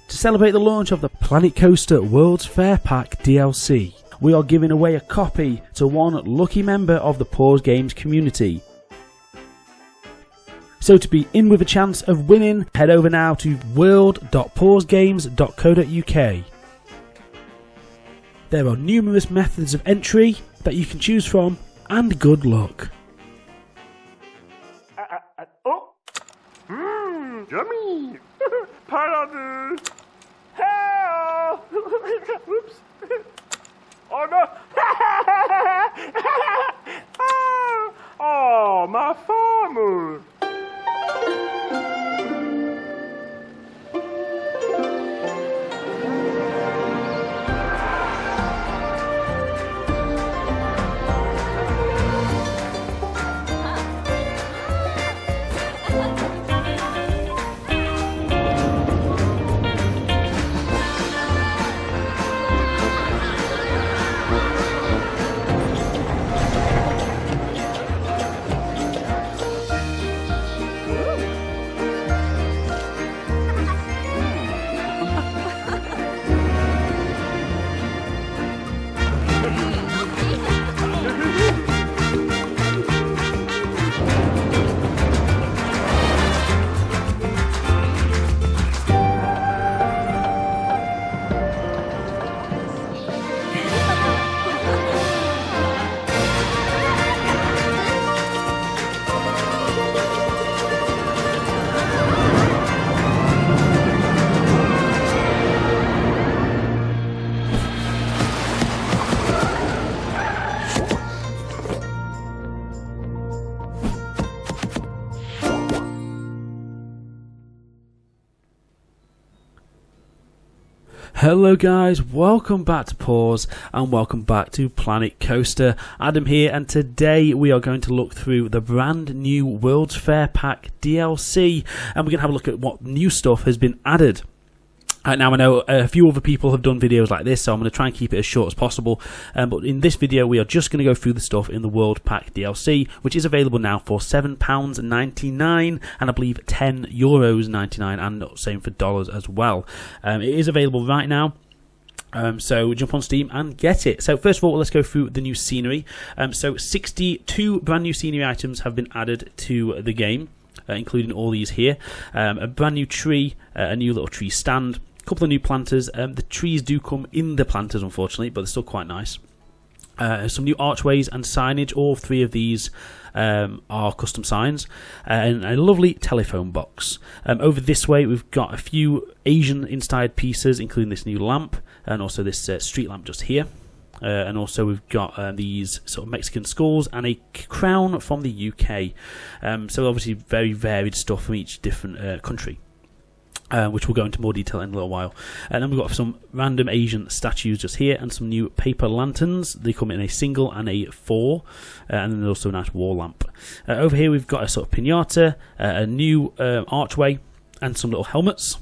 To celebrate the launch of the Planet Coaster World's Fair Pack DLC, we are giving away a copy to one lucky member of the Pause Games community. So to be in with a chance of winning, head over now to world.pausegames.co.uk. There are numerous methods of entry that you can choose from, and good luck. Yummy! Pardon! Help! Whoops! Oh no! Oh, my farmer! Hello guys, welcome back to Pause and welcome back to Planet Coaster. Adam here, and today we are going to look through the brand new World's Fair Pack DLC, and we're going to have a look at what new stuff has been added. Now I know a few other people have done videos like this, so I'm going to try and keep it as short as possible, but in this video we are just going to go through the stuff in the World Pack DLC, which is available now for £7.99 and I believe €10.99, and same for dollars as well. It is available right now. So jump on Steam and get it. So first of all, let's go through the new scenery. So 62 brand new scenery items have been added to the game, including all these here. A brand new tree, a new little tree stand, a couple of new planters. The trees do come in the planters, unfortunately, but they're still quite nice. Some new archways and signage. All three of these are custom signs, and a lovely telephone box. Over this way we've got a few Asian inspired pieces, including this new lamp and also this street lamp just here. And also we've got these sort of Mexican skulls and a crown from the UK. So obviously very varied stuff from each different country, which we'll go into more detail in a little while. And then we've got some random Asian statues just here, and some new paper lanterns. They come in a single and a 4, and then there's also a nice wall lamp. Over here we've got a sort of piñata, a new archway, and some little helmets.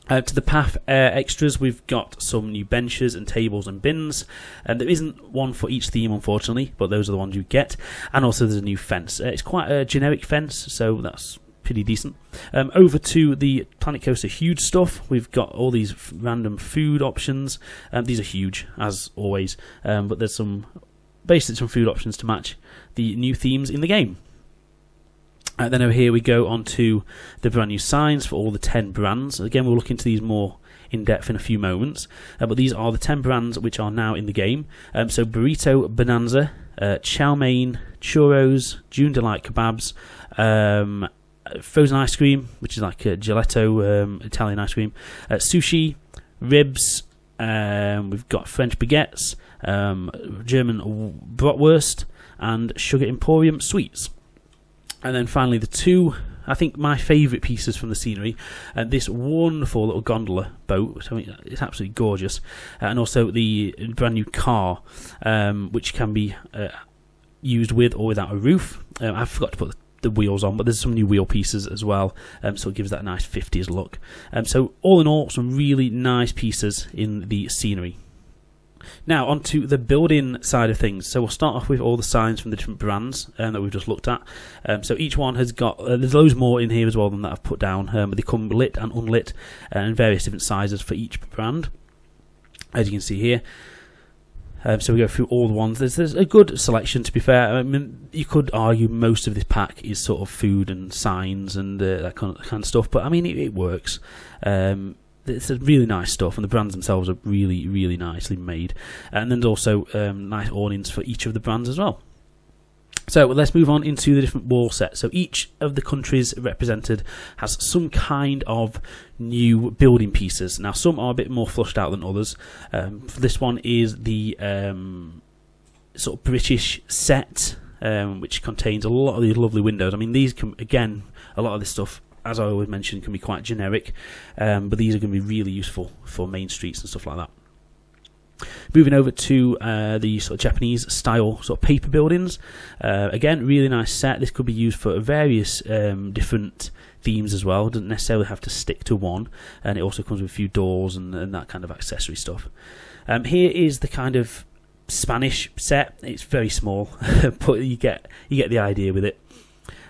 To the path extras, we've got some new benches and tables and bins. There isn't one for each theme, unfortunately, but those are the ones you get. And also there's a new fence. It's quite a generic fence, so that's pretty decent. Over to the Planet Coaster huge stuff, we've got all these random food options. These are huge, as always, but there's some food options to match the new themes in the game. Then over here we go on to the brand new signs for all the 10 brands. Again, we'll look into these more in depth in a few moments, but these are the 10 brands which are now in the game. So Burrito Bonanza, Chow Mein, Churros, June Delight Kebabs, frozen ice cream, which is like a gelato Italian ice cream, sushi, ribs, we've got French baguettes, German bratwurst, and Sugar Emporium sweets. And then finally the two, I think my favourite pieces from the scenery, this wonderful little gondola boat, which I mean, it's absolutely gorgeous, and also the brand new car, which can be used with or without a roof. I forgot to put the wheels on, but there's some new wheel pieces as well, so it gives that nice 50s look. So all in all, some really nice pieces in the scenery. Now onto the building side of things. So we'll start off with all the signs from the different brands that we've just looked at. So each one has got, there's loads more in here as well than that I've put down, but they come lit and unlit and various different sizes for each brand, as you can see here. So we go through all the ones. There's a good selection, to be fair. I mean, you could argue most of this pack is sort of food and signs and that kind of stuff, but I mean, it works. It's really nice stuff, and the brands themselves are really, really nicely made. And then there's also nice awnings for each of the brands as well. So let's move on into the different wall sets. So each of the countries represented has some kind of new building pieces. Now some are a bit more flushed out than others. This one is the sort of British set, which contains a lot of these lovely windows. I mean, these can, again, a lot of this stuff, as I always mention, can be quite generic, but these are going to be really useful for main streets and stuff like that. Moving over to the sort of Japanese style sort of paper buildings. Again, really nice set. This could be used for various different themes as well. It doesn't necessarily have to stick to one, and it also comes with a few doors and that kind of accessory stuff. Here is the kind of Spanish set. It's very small, but you get the idea with it.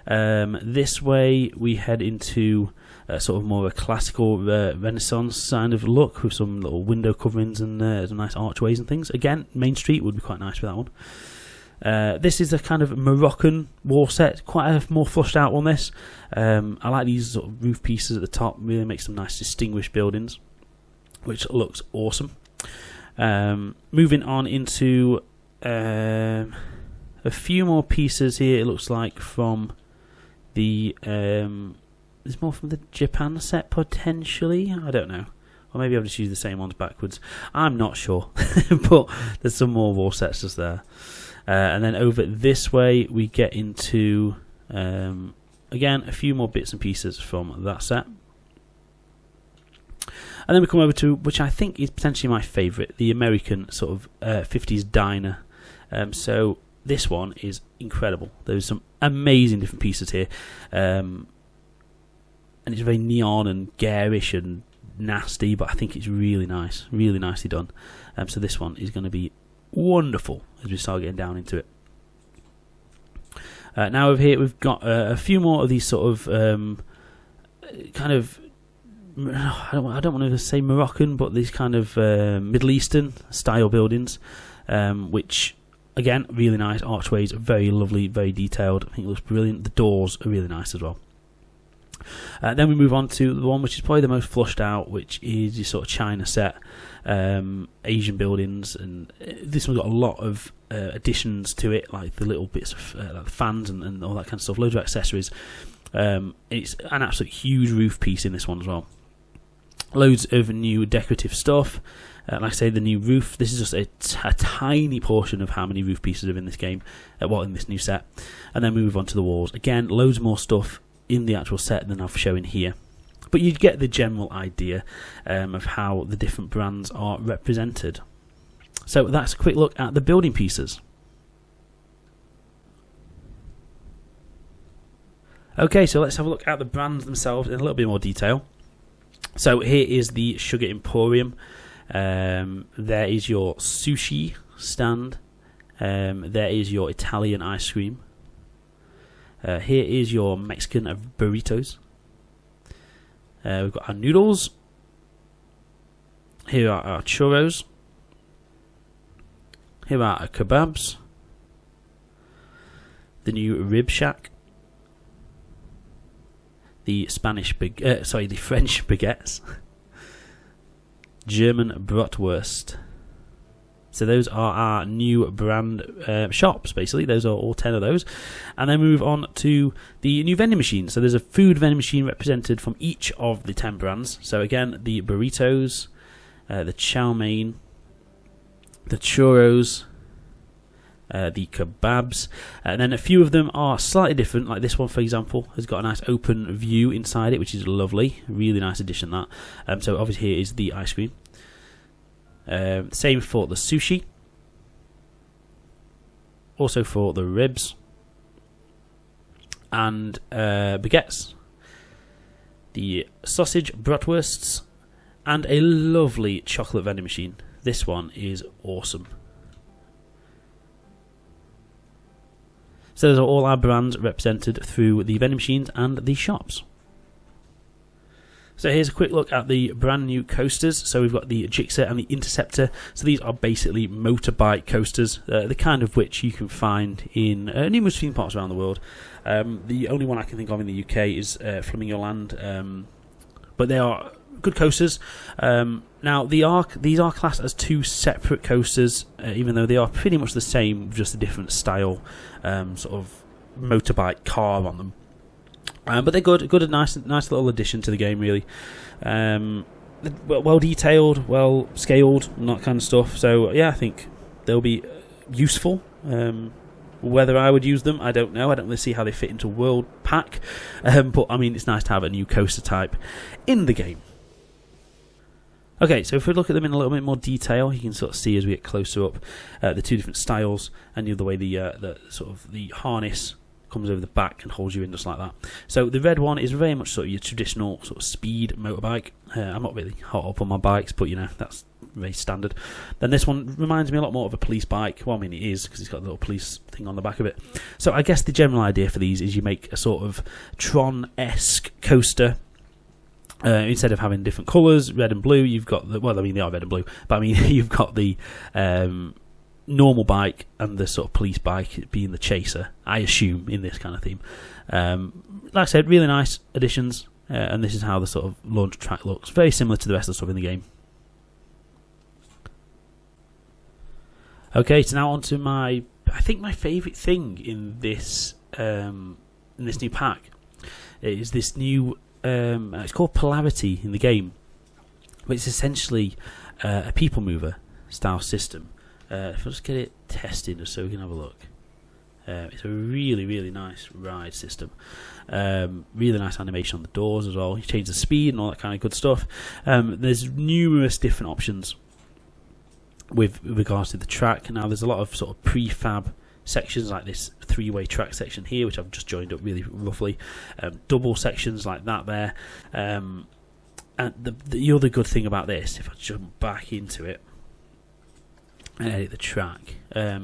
This way we head into sort of more of a classical Renaissance kind of look with some little window coverings and some nice archways and things. Again, Main Street would be quite nice for that one. This is a kind of Moroccan wall set, quite a more flushed out on this. I like these sort of roof pieces at the top, really make some nice distinguished buildings, which looks awesome. Moving on into a few more pieces here, it looks like from the there's more from the Japan set potentially, I don't know, or maybe I've just used the same ones backwards, I'm not sure. But there's some more wall sets just there. And then over this way we get into again a few more bits and pieces from that set. And then we come over to, which I think is potentially my favourite, the American sort of 50s diner. So this one is incredible. There's some amazing different pieces here, and it's very neon and garish and nasty, but I think it's really nice, really nicely done. So this one is going to be wonderful as we start getting down into it. Now over here we've got a few more of these sort of kind of, I don't want to say Moroccan, but these kind of Middle Eastern style buildings, which again, really nice archways, very lovely, very detailed. I think it looks brilliant. The doors are really nice as well. Then we move on to the one which is probably the most flushed out, which is your sort of China set, Asian buildings, and this one's got a lot of additions to it, like the little bits of like the fans and all that kind of stuff, loads of accessories. It's an absolute huge roof piece in this one as well. Loads of new decorative stuff. Like I say, the new roof. This is just a tiny portion of how many roof pieces are in this game, in this new set. And then we move on to the walls. Again, loads more stuff in the actual set than I've shown here. But you get the general idea of how the different brands are represented. So that's a quick look at the building pieces. Okay, so let's have a look at the brands themselves in a little bit more detail. So here is the Sugar Emporium. There is your sushi stand. There is your Italian ice cream. Here is your Mexican burritos. We've got our noodles. Here are our churros. Here are our kebabs. The new Rib Shack. The the French baguettes. German bratwurst. So those are our new brand shops, basically. Those are all 10 of those. And then we move on to the new vending machine. So there's a food vending machine represented from each of the 10 brands. So again, the burritos, the chow mein, the churros, the kebabs, and then a few of them are slightly different, like this one for example has got a nice open view inside it, which is lovely, really nice addition that. So obviously here is the ice cream. Same for the sushi, also for the ribs and baguettes, the sausage bratwursts, and a lovely chocolate vending machine. this one is awesome. So those are all our brands represented through the vending machines and the shops. So here's a quick look at the brand new coasters. So we've got the Gixxer and the Interceptor. So these are basically motorbike coasters, the kind of which you can find in numerous theme parks around the world. The only one I can think of in the UK is Flamingo Land, but they are good coasters. Now these are classed as two separate coasters, even though they are pretty much the same, just a different style, sort of motorbike car on them. But they're good, a nice little addition to the game, really. Well detailed, well scaled, and that kind of stuff. So yeah, I think they'll be useful. Whether I would use them, I don't know. I don't really see how they fit into World Pack, but I mean, it's nice to have a new coaster type in the game. Okay, so if we look at them in a little bit more detail, you can sort of see as we get closer up the two different styles, and the way the sort of the harness comes over the back and holds you in just like that. So the red one is very much sort of your traditional sort of speed motorbike. I'm not really hot up on my bikes, but you know, that's very standard. Then this one reminds me a lot more of a police bike. Well, I mean, it is, because it's got a little police thing on the back of it. So I guess the general idea for these is you make a sort of Tron-esque coaster. Instead of having different colours, red and blue, you've got the, well, I mean, they are red and blue, but I mean, you've got the normal bike and the sort of police bike being the chaser, I assume, in this kind of theme. Like I said, really nice additions, and this is how the sort of launch track looks. Very similar to the rest of the stuff in the game. Okay, so now on to I think my favourite thing in this new pack is this new, it's called Polarity in the game, but it's essentially a people mover style system. If I just get it tested so we can have a look. It's a really, really nice ride system. Really nice animation on the doors as well. You change the speed and all that kind of good stuff. There's numerous different options with regards to the track. Now there's a lot of sort of prefab sections like this 3-way track section here, which I've just joined up really roughly. Double sections like that there. And the other good thing about this, if I jump back into it, and edit the track,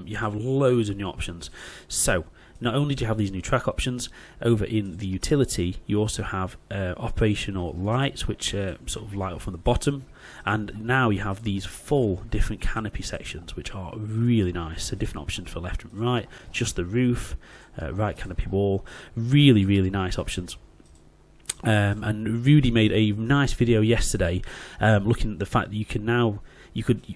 you have loads of new options. So not only do you have these new track options, over in the utility you also have operational lights which sort of light up from the bottom, and now you have these full different canopy sections which are really nice. So different options for left and right, just the roof, right canopy wall, really, really nice options. And Rudy made a nice video yesterday looking at the fact that you could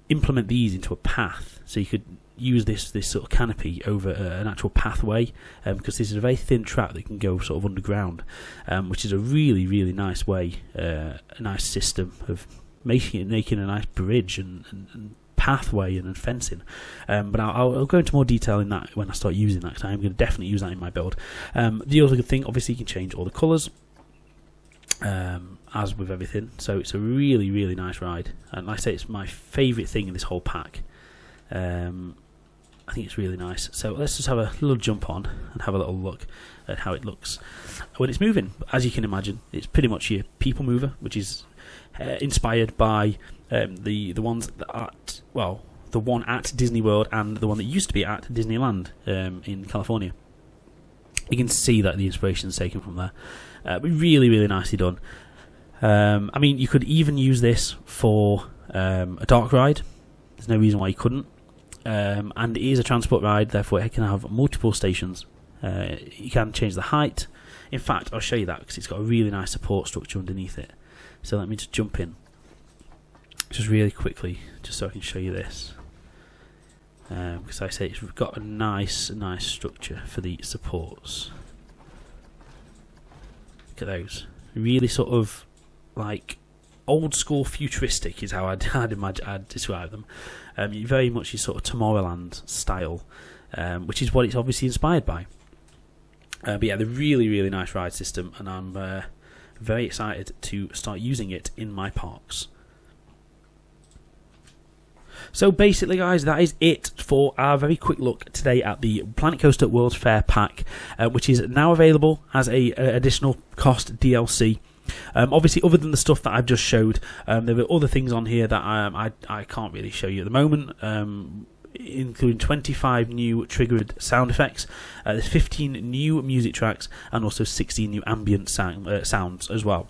implement these into a path, so you could use this sort of canopy over an actual pathway, because this is a very thin track that can go sort of underground, which is a really, really nice way, a nice system of making a nice bridge and pathway and fencing. But I'll go into more detail in that when I start using that, because I'm going to definitely use that in my build. The other good thing, obviously, you can change all the colours, as with everything. So it's a really, really nice ride, and like I say, it's my favourite thing in this whole pack. I think it's really nice. So let's just have a little jump on and have a little look at how it looks when it's moving. As you can imagine, it's pretty much your people mover, which is inspired by the ones that are the one at Disney World and the one that used to be at Disneyland in California. You can see that the inspiration is taken from there. But really, really nicely done. I mean, you could even use this for a dark ride. There's no reason why you couldn't. And it is a transport ride, therefore it can have multiple stations. You can change the height. In fact, I'll show you that because it's got a really nice support structure underneath it. So let me just jump in, just really quickly, just so I can show you this. Because I say it's got a nice structure for the supports. Look at those. Really sort of like old school futuristic is how I'd describe them. Very much your sort of Tomorrowland style, which is what it's obviously inspired by. But yeah, the really, really nice ride system, and I'm very excited to start using it in my parks. So basically, guys, that is it for our very quick look today at the Planet Coaster World's Fair pack, which is now available as a additional cost DLC. Obviously, other than the stuff that I've just showed, there were other things on here that I can't really show you at the moment, including 25 new triggered sound effects, there's 15 new music tracks, and also 16 new ambient sounds as well.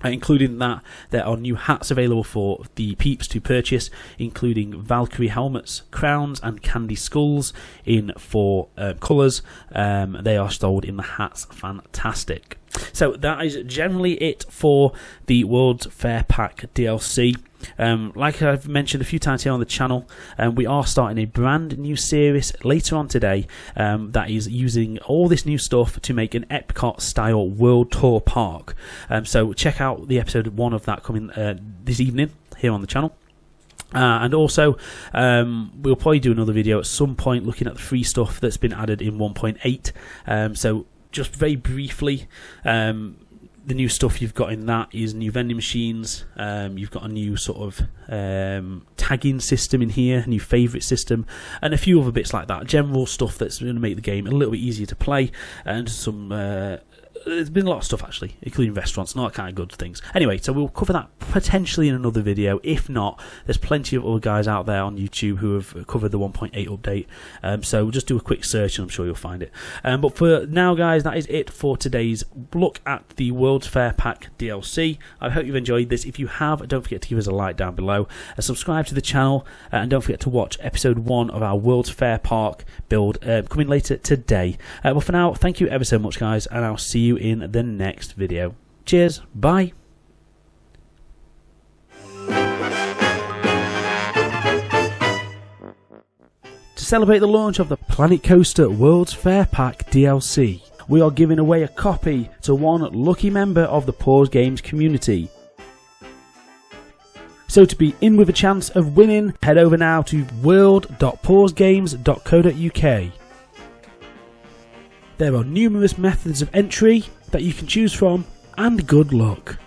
Including that, there are new hats available for the peeps to purchase, including Valkyrie helmets, crowns, and candy skulls in 4 colours. They are sold in the hats. Fantastic. So that is generally it for the World's Fair Pack DLC. Like I've mentioned a few times here on the channel, we are starting a brand new series later on today that is using all this new stuff to make an Epcot style world tour park. So check out the episode 1 of that coming this evening here on the channel. And also, we'll probably do another video at some point looking at the free stuff that's been added in 1.8. So just very briefly, the new stuff you've got in that is new vending machines. You've got a new sort of tagging system in here, a new favourite system, and a few other bits like that. General stuff that's going to make the game a little bit easier to play, and some. There's been a lot of stuff actually, including restaurants and all that kind of good things. Anyway, so we'll cover that potentially in another video. If not, there's plenty of other guys out there on YouTube who have covered the 1.8 update. So just do a quick search and I'm sure you'll find it. But for now, guys, that is it for today's look at the World's Fair Pack DLC. I hope you've enjoyed this. If you have, don't forget to give us a like down below. Subscribe to the channel, and don't forget to watch episode 1 of our World's Fair Park build coming later today. But for now, thank you ever so much, guys, and I'll see you in the next video. Cheers, bye. To celebrate the launch of the Planet Coaster World's Fair Pack DLC, we are giving away a copy to one lucky member of the Pause Games community. So to be in with a chance of winning, head over now to world.pausegames.co.uk. There are numerous methods of entry that you can choose from, and good luck.